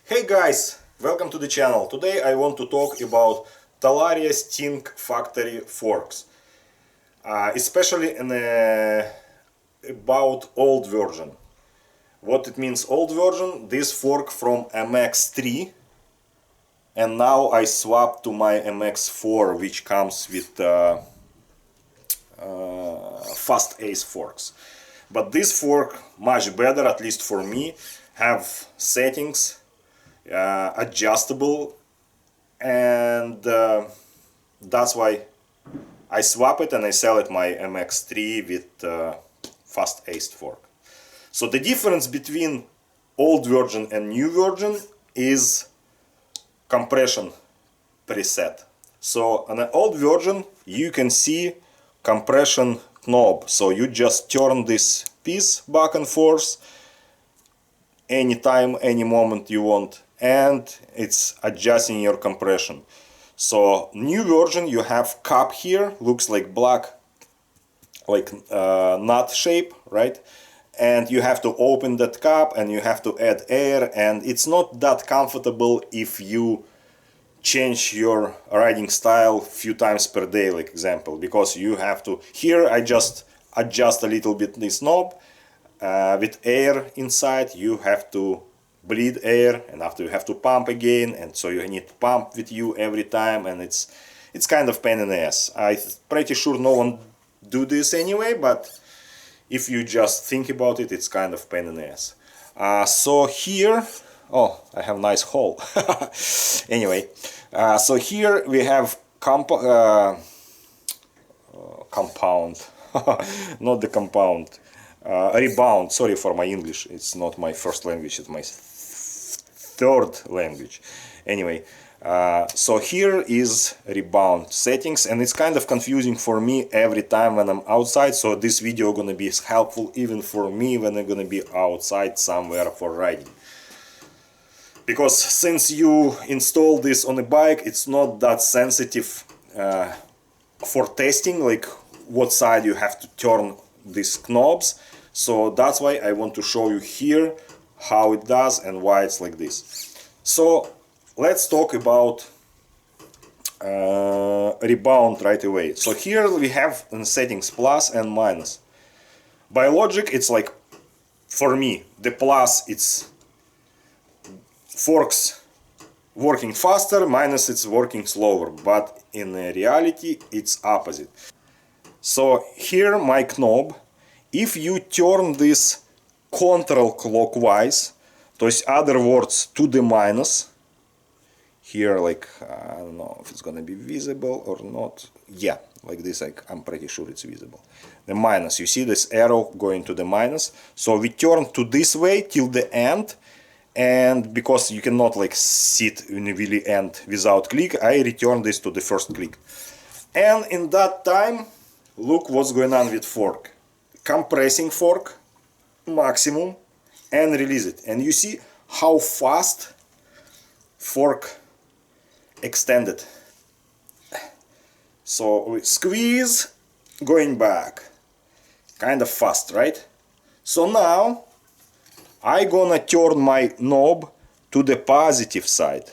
Hey guys, welcome to the channel. Today I want to talk about Talaria Factory Forks, especially about old version. What it means old version? This fork from MX3, and now I swapped to my MX4, which comes with fast ace forks. But this fork much better, at least for me, have settings. Adjustable, and that's why I swap it and I sell it my MX3 with fast aced fork. So the difference between old version and new version is compression preset. So on an old version you can see compression knob, so you just turn this piece back and forth anytime, any moment you want, and it's adjusting your compression. So new version you have cup here, looks like black, like nut shape, right? And you have to open that cup and you have to add air, and it's not that comfortable if you change your riding style few times per day, like example, because you have to, here I just adjust a little bit this knob with air inside. You have to bleed air, and after you have to pump again, and so you need to pump with you every time, and it's kind of pain in the ass. I'm pretty sure no one do this anyway, but if you just think about it, it's kind of pain in the ass. So here, oh, I have nice hole. Anyway, so here we have compound, not the compound, Rebound. Sorry for my English, it's not my first language, it's my third language. Anyway, so here is Rebound settings, and it's kind of confusing for me every time when I'm outside, so this video gonna be helpful even for me when I'm gonna be outside somewhere for riding. Because since you install this on a bike, it's not that sensitive for testing, like what side you have to turn these knobs. So that's why I want to show you here how it does and why it's like this. So let's talk about Rebound right away. So here we have in settings plus and minus. By logic it's like, for me, the plus it's forks working faster, minus it's working slower, but in reality it's opposite. So here my knob, if you turn this control clockwise, то есть other words to the minus, here like, I don't know if it's gonna be visible or not, yeah, like this, I'm pretty sure it's visible. The minus, you see this arrow going to the minus, so we turn to this way till the end, and because you cannot like sit in the really end without click, I return this to the first click. And in that time, look what's going on with fork. Compressing fork, maximum, and release it. And you see how fast fork extended. So we squeeze, going back. Kind of fast, right? So now I gonna turn my knob to the positive side.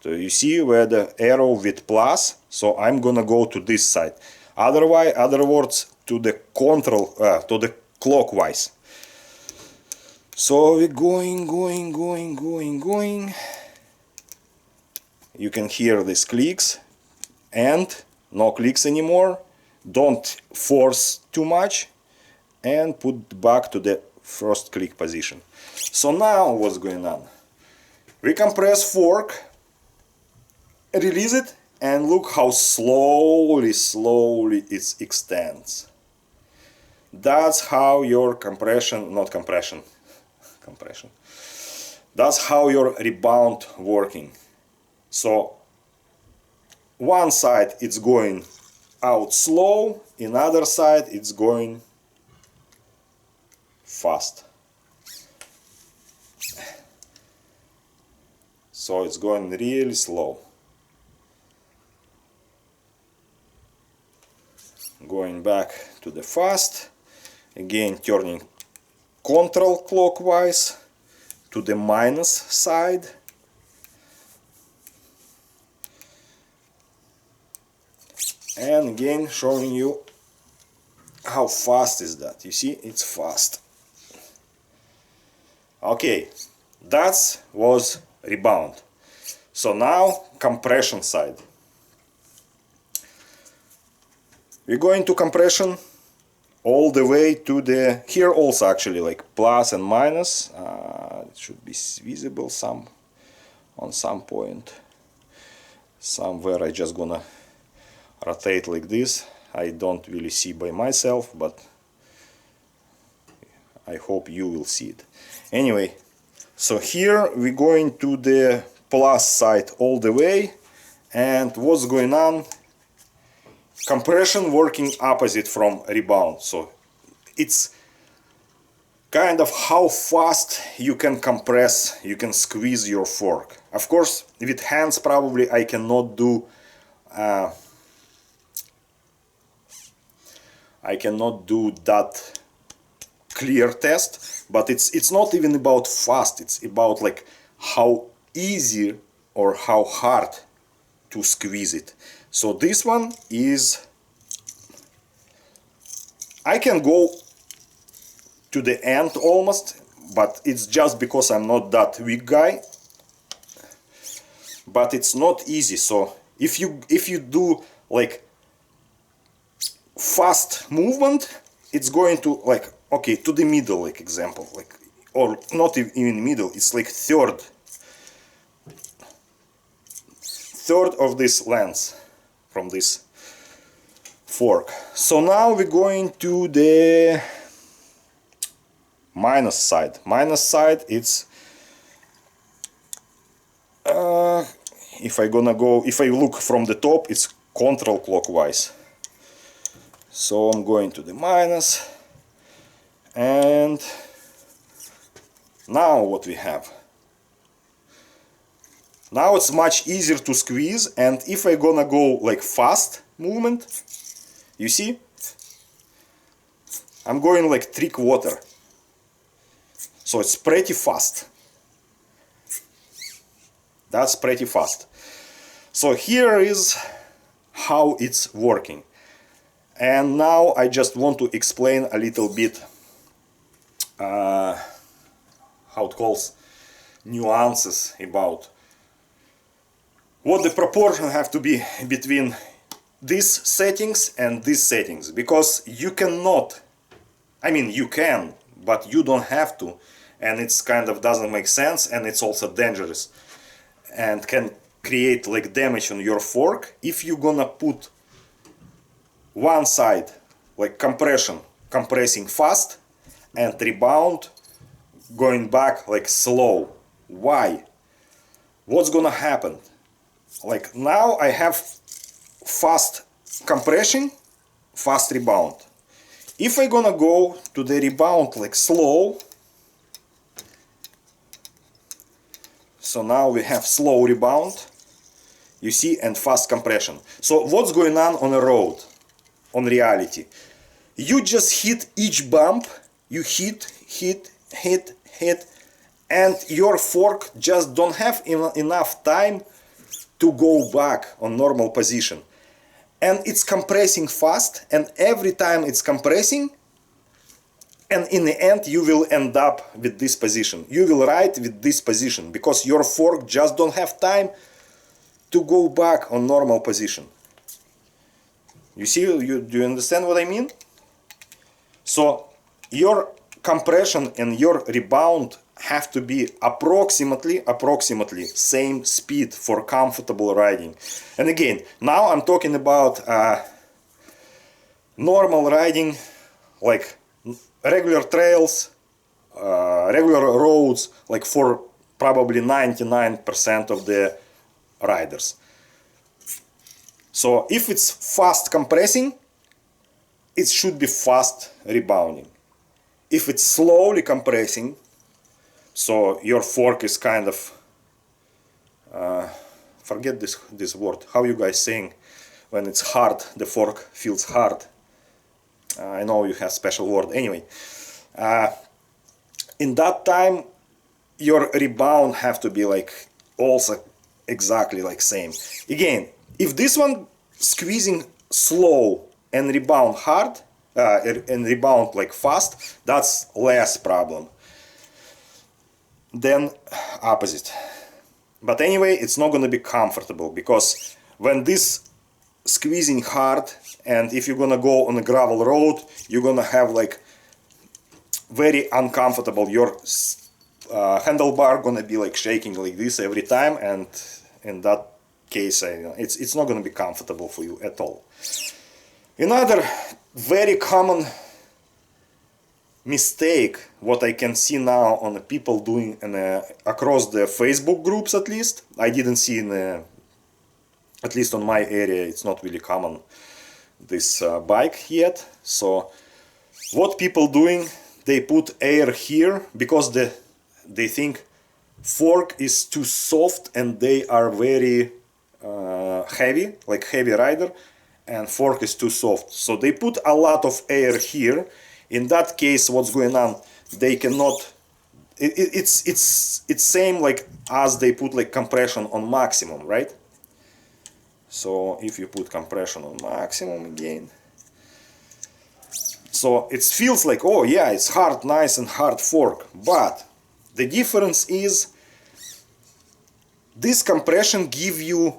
So you see where the arrow with plus, so I'm gonna go to this side. Otherwise, other words, to the control, to the clockwise. So we're going. You can hear these clicks, and no clicks anymore. Don't force too much, and put back to the first click position. So now what's going on? We compress fork, release it, and look how slowly it extends. That's how your compression, not compression, compression. That's how your rebound working. So one side it's going out slow, in other side it's going fast. So it's going really slow. Going back to the fast, again turning control clockwise to the minus side, And again showing you how fast is that. You see, it's fast. Okay, that was rebound. So now compression side. We're going to compression all the way to the, here also actually like plus and minus. It should be visible on some point. Somewhere I just gonna rotate like this. I don't really see by myself, but I hope you will see it. Anyway, so here we're going to the plus side all the way, and what's going on? Compression working opposite from rebound. So it's kind of how fast you can compress, you can squeeze your fork. Of course, with hands probably I cannot do that clear test, but it's not even about fast, it's about like how easy or how hard to squeeze it. So this one is, I can go to the end almost, but it's just because I'm not that weak guy, but it's not easy. So if you do like fast movement, it's going to like, okay, to the middle, like example, like, or not even middle, it's like third of this length from this fork. So now we're going to the minus side. Minus side, it's if I look from the top, it's control clockwise. So I'm going to the minus, and now what we have? Now it's much easier to squeeze, and if I gonna go like fast movement, you see, I'm going like 3/4. So it's pretty fast. That's pretty fast. So here is how it's working. And now I just want to explain a little bit how it calls nuances about what the proportion have to be between these settings and these settings, because you cannot, I mean you can, but you don't have to, and it's kind of doesn't make sense, and it's also dangerous and can create like damage on your fork if you're gonna put one side like compressing fast and rebound going back like slow. Why? What's gonna happen? Like now I have fast compression, fast rebound. If I'm gonna go to the rebound like slow, so now we have slow rebound, you see, and fast compression. So what's going on a road, on reality? You just hit each bump, you hit, and your fork just don't have enough time to go back on normal position. And it's compressing fast, and every time it's compressing, and in the end you will end up with this position. You will ride with this position because your fork just don't have time to go back on normal position. You see, do you understand what I mean? So your compression and your rebound have to be approximately same speed for comfortable riding. And again, now I'm talking about normal riding, like regular trails, regular roads, like for probably 99% of the riders. So if it's fast compressing, it should be fast rebounding. If it's slowly compressing, so your fork is kind of forget this word. How you guys saying when it's hard? The fork feels hard. I know you have special word. Anyway, in that time, your rebound have to be like also exactly like same. Again, if this one squeezing slow and rebound hard, and rebound like fast, that's less problem than opposite. But anyway, it's not gonna be comfortable, because when this squeezing hard, and if you're gonna go on a gravel road, you're gonna have like very uncomfortable, your handlebar gonna be like shaking like this every time, and in that case it's not gonna be comfortable for you at all. Another very common mistake what I can see now on the people doing across the Facebook groups, at least I didn't see at least on my area, it's not really common, this bike yet. So what people doing, they put air here because they think fork is too soft and they are very heavy, like heavy rider, and fork is too soft, so they put a lot of air here. In that case, what's going on, they cannot, it's same like as they put like compression on maximum, right? So if you put compression on maximum again, so it feels like, oh yeah, it's hard, nice and hard fork, but the difference is this compression give you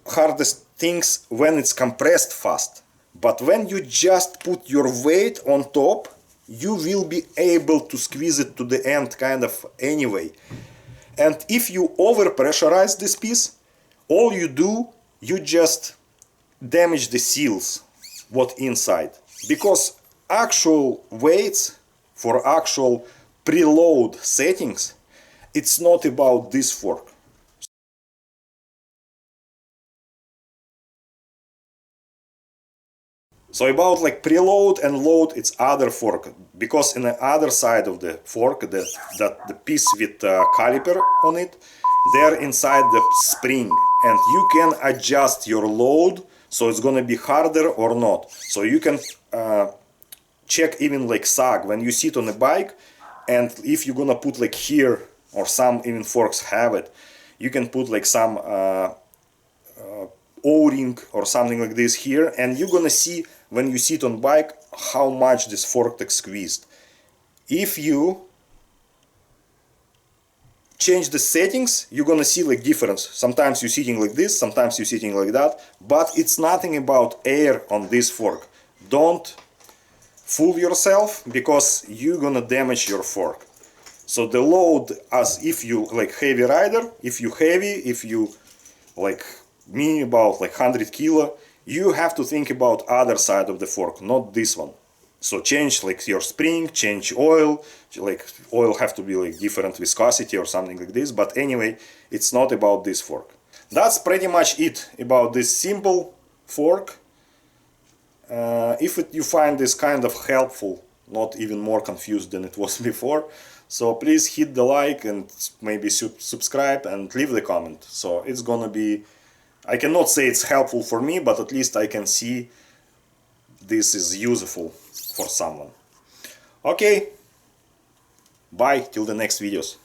hardest things when it's compressed fast, but when you just put your weight on top, you will be able to squeeze it to the end kind of anyway. And if you over pressurize this piece, all you do, you just damage the seals what inside, because actual weights for actual preload settings, it's not about this fork. So about like preload and load, it's other fork, because in the other side of the fork, the piece with caliper on it, they're inside the spring, and you can adjust your load, so it's gonna be harder or not. So you can check even like sag when you sit on a bike, and if you're gonna put like here, or some even forks have it, you can put like some O-ring or something like this here, and you're gonna see when you sit on bike how much this fork gets squeezed. If you change the settings, you're gonna see like difference. Sometimes you're sitting like this, sometimes you're sitting like that, but it's nothing about air on this fork. Don't fool yourself, because you're gonna damage your fork. So the load, as if you like heavy rider, if you like me about like 100 kilo, you have to think about other side of the fork, not this one. So change like your spring, change oil, like oil have to be like different viscosity or something like this, but anyway, it's not about this fork. That's pretty much it about this simple fork. If you find this kind of helpful, not even more confused than it was before, so please hit the like and maybe subscribe and leave the comment. So it's gonna be, I cannot say it's helpful for me, but at least I can see this is useful for someone. Okay, bye till the next videos.